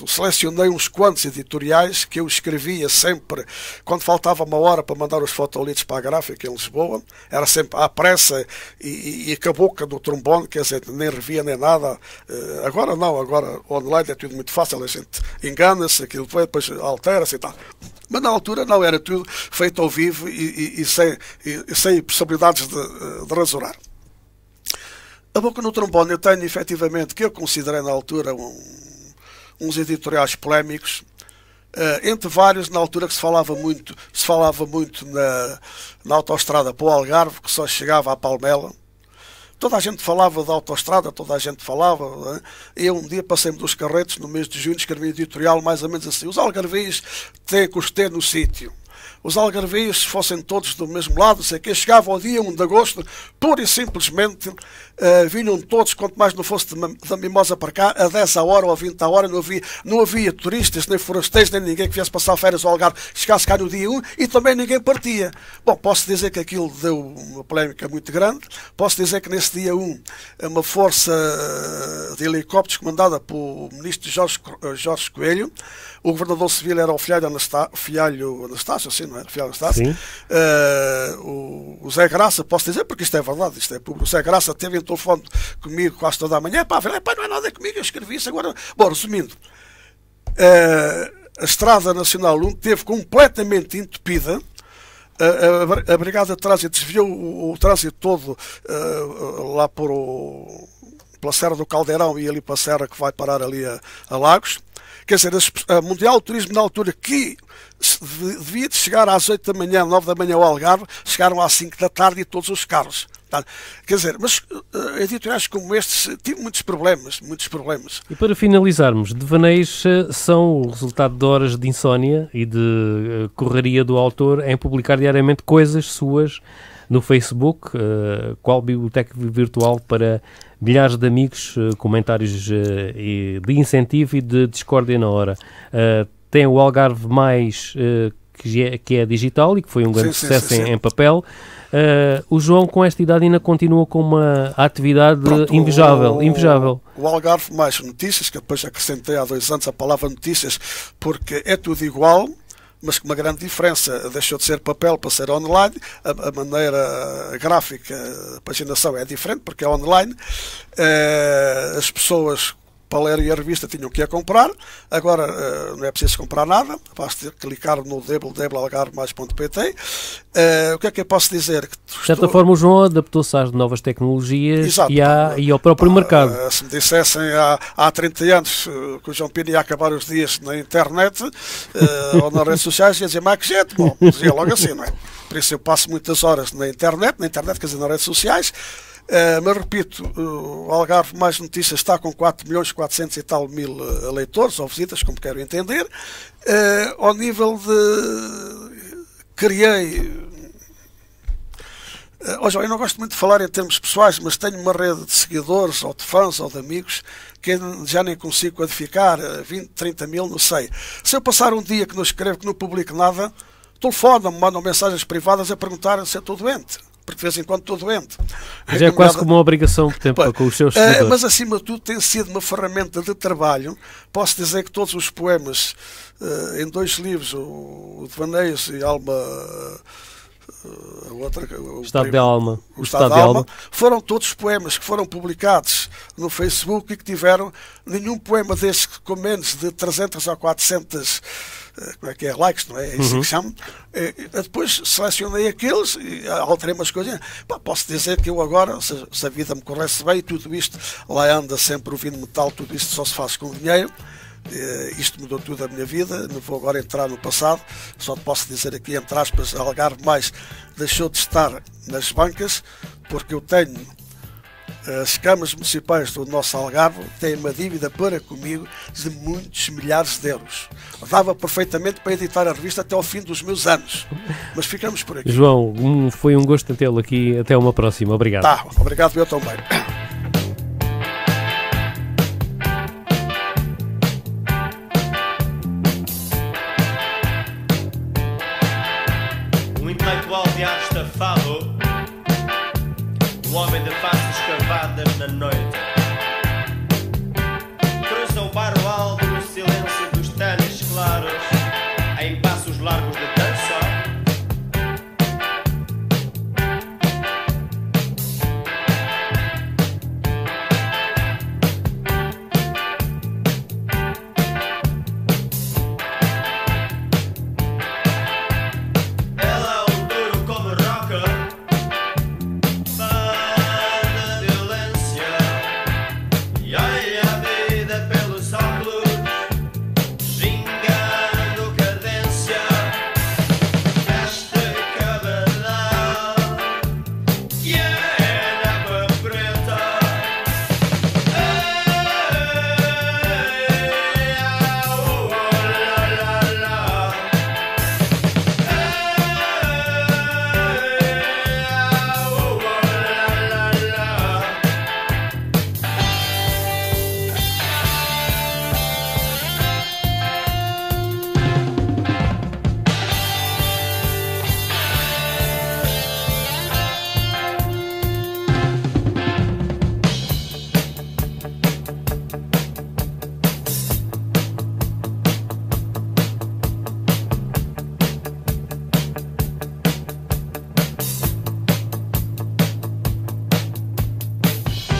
selecionei uns quantos editoriais que eu escrevia sempre, quando faltava uma hora para mandar os fotolitos para a gráfica em Lisboa, era sempre à pressa e com a boca do trombone, quer dizer, nem revia nem nada. Agora não, agora online é tudo muito fácil, a gente engana-se, aquilo depois altera-se e tal. Mas na altura não, era tudo feito ao vivo e sem possibilidades de rasurar. A boca no trombone eu tenho efetivamente, que eu considerei na altura uns editoriais polémicos, entre vários, na altura que se falava muito na autoestrada para o Algarve, que só chegava à Palmela. Toda a gente falava da autoestrada, toda a gente falava, né? Eu um dia passei-me dos carretos, no mês de junho, escrevi um editorial mais ou menos assim: os algarvios têm que os ter no sítio. Os algarvios, se fossem todos do mesmo lado, sei que chegavam ao dia 1 de agosto, pura e simplesmente vinham todos, quanto mais não fosse da Mimosa para cá, a 10 a hora ou a 20 a hora, não havia turistas, nem forasteiros, nem ninguém que viesse passar férias ao Algarve, chegasse cá no dia 1 e também ninguém partia. Bom, posso dizer que aquilo deu uma polémica muito grande, posso dizer que nesse dia 1 uma força de helicópteros comandada pelo ministro Jorge Coelho, o governador civil era o filho Anastácio, assim, não era? Filho Anastácio. O Zé Graça, posso dizer, porque isto é verdade, isto é público. O Zé Graça teve em telefone comigo quase toda a manhã, não é nada comigo, eu escrevi isso agora. Bom, resumindo, a Estrada Nacional 1 teve completamente entupida. A Brigada de Trânsito desviou o trânsito todo lá pela Serra do Caldeirão e ali para a Serra que vai parar ali a Lagos. Quer dizer, a Mundial do Turismo, na altura que devia de chegar às 8 da manhã, 9 da manhã ao Algarve, chegaram às 5 da tarde e todos os carros. Quer dizer, mas editoriais como estes tive muitos problemas. E para finalizarmos, devaneios são o resultado de horas de insónia e de correria do autor em publicar diariamente coisas suas no Facebook, qual biblioteca virtual para milhares de amigos, comentários de incentivo e de discórdia na hora. Tem o Algarve Mais, que é digital e que foi um grande sucesso em papel. O João, com esta idade, ainda continua com uma atividade invejável. O Algarve Mais Notícias, que depois acrescentei há 2 anos a palavra notícias, porque é tudo igual, mas com uma grande diferença: deixou de ser papel para ser online, a maneira gráfica, a paginação é diferente porque é online, as pessoas para lerem a revista tinham que ir comprar. Agora não é preciso comprar nada, basta clicar no www.algarvemais.pt. O que é que eu posso dizer? De certa forma, o João adaptou-se às novas tecnologias. Exato. E ao próprio mercado. Se me dissessem há 30 anos que o João Pina ia acabar os dias na internet ou nas redes sociais, ia dizer, mas que jeito, bom, dizia logo assim, não é? Por isso eu passo muitas horas na internet, quer dizer, nas redes sociais. Mas repito, o Algarve Mais Notícias está com 4.400.000 e tal leitores ou visitas, como quero entender. Ao nível de... Criei... Hoje eu não gosto muito de falar em termos pessoais, mas tenho uma rede de seguidores, ou de fãs, ou de amigos, que já nem consigo codificar, 20, 30 mil, não sei. Se eu passar um dia que não escrevo, que não publico nada, telefonam-me, mandam mensagens privadas a perguntar se eu estou doente. Porque de vez em quando estou doente. Mas é quase como uma obrigação, por tempo, com os seus seguidores. Mas acima de tudo tem sido uma ferramenta de trabalho. Posso dizer que todos os poemas, em 2 livros, o Devaneios e Alma... O Estado de Alma. Foram todos poemas que foram publicados no Facebook e que tiveram nenhum poema desses com menos de 300 ou 400 likes, não é? É isso que chamo. Depois selecionei aqueles e alterei umas coisas. Posso dizer que eu agora, se a vida me corresse bem, tudo isto lá anda sempre ouvindo metal, tudo isto só se faz com dinheiro. Isto mudou tudo a minha vida, não vou agora entrar no passado, só te posso dizer aqui, entre aspas, Algarve Mais deixou de estar nas bancas, porque eu tenho as câmaras municipais do nosso Algarve, têm uma dívida para comigo de muitos milhares de euros. Dava perfeitamente para editar a revista até ao fim dos meus anos, mas ficamos por aqui. João, foi um gosto tê-lo aqui, até uma próxima, obrigado. Obrigado eu também. De ar estafado, um homem de faces cavadas na noite, cruza o bairro alto no silêncio dos ténis claros, em passos largos de dança.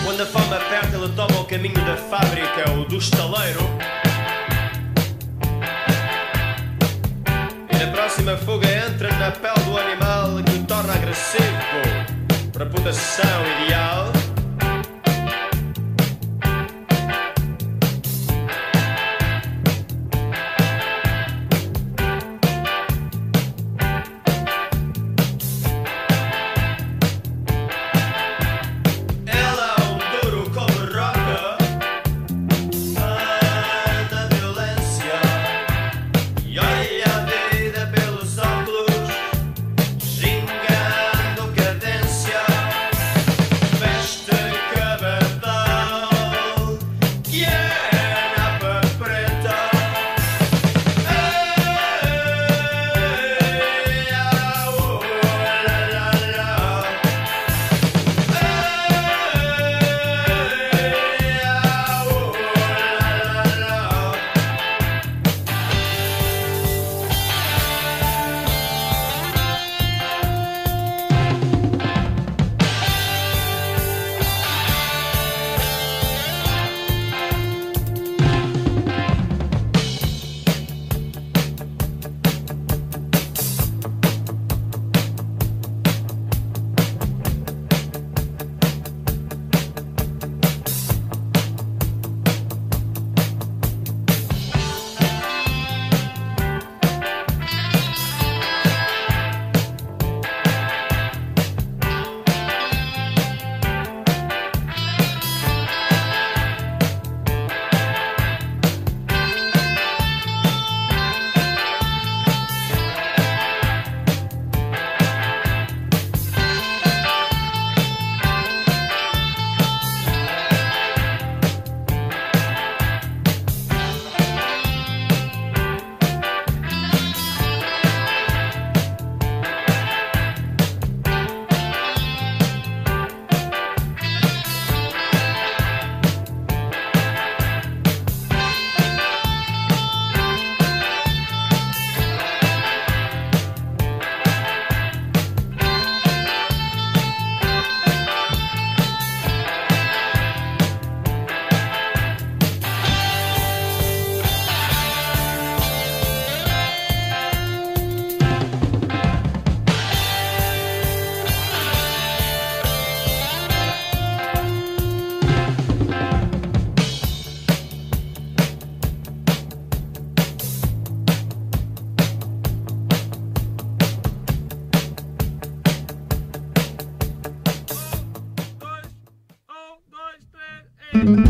Quando a fome aperta, ele toma o caminho da fábrica ou do estaleiro. E na próxima fuga entra na pele do animal que o torna agressivo. Reputação ideal. Música